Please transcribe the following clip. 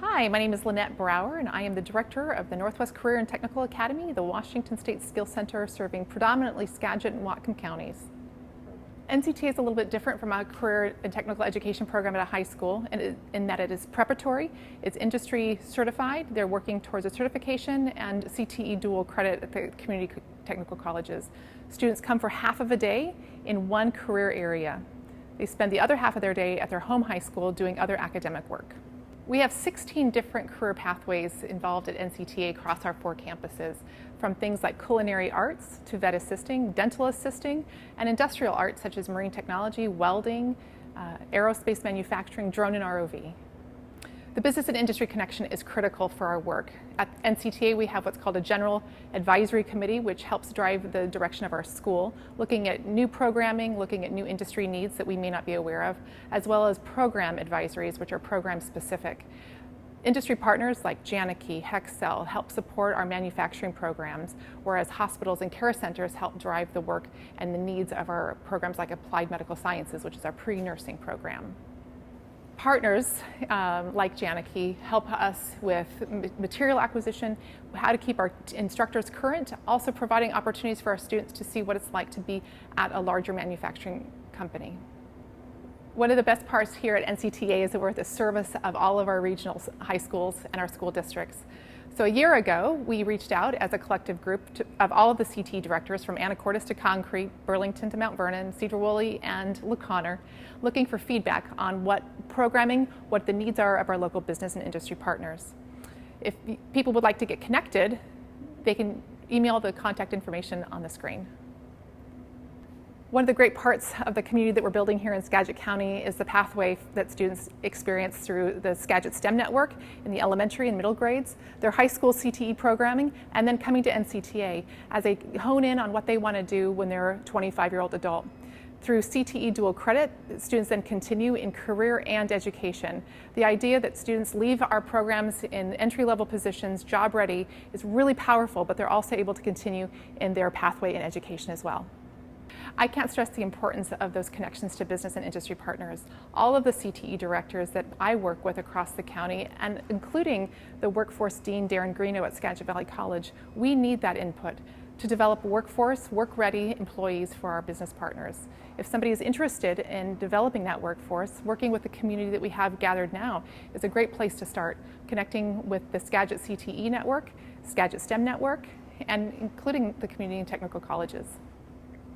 Hi, my name is Lynette Brower, and I am the director of the Northwest Career and Technical Academy, the Washington State Skills Center, serving predominantly Skagit and Whatcom counties. NCTA is a little bit different from a career and technical education program at a high school in that it is preparatory, it's industry certified, they're working towards a certification, and CTE Dual Credit at the community technical colleges. Students come for half of a day in one career area. They spend the other half of their day at their home high school doing other academic work. We have 16 different career pathways involved at NCTA across our 4 campuses, from things like culinary arts to vet assisting, dental assisting, and industrial arts such as marine technology, welding, aerospace manufacturing, drone and ROV. The business and industry connection is critical for our work. At NCTA, we have what's called a general advisory committee, which helps drive the direction of our school, looking at new programming, looking at new industry needs that we may not be aware of, as well as program advisories, which are program specific. Industry partners like Janicki, Hexcel help support our manufacturing programs, whereas hospitals and care centers help drive the work and the needs of our programs like Applied Medical Sciences, which is our pre-nursing program. Partners like Janicki help us with material acquisition, how to keep our instructors current, also providing opportunities for our students to see what it's like to be at a larger manufacturing company. One of the best parts here at NCTA is that we're at the service of all of our regional high schools and our school districts. So a year ago, we reached out as a collective group of all of the CTE directors from Anacortes to Concrete, Burlington to Mount Vernon, Cedar Woolley, and LaConner, looking for feedback on what programming, what the needs are of our local business and industry partners. If people would like to get connected, they can email the contact information on the screen. One of the great parts of the community that we're building here in Skagit County is the pathway that students experience through the Skagit STEM Network in the elementary and middle grades, their high school CTE programming, and then coming to NCTA as they hone in on what they want to do when they're a 25-year-old adult. Through CTE Dual Credit, students then continue in career and education. The idea that students leave our programs in entry-level positions, job ready, is really powerful, but they're also able to continue in their pathway in education as well. I can't stress the importance of those connections to business and industry partners. All of the CTE directors that I work with across the county, and including the workforce dean, Darren Greeno at Skagit Valley College, we need that input to develop workforce, work-ready employees for our business partners. If somebody is interested in developing that workforce, working with the community that we have gathered now is a great place to start, connecting with the Skagit CTE Network, Skagit STEM Network, and including the community and technical colleges.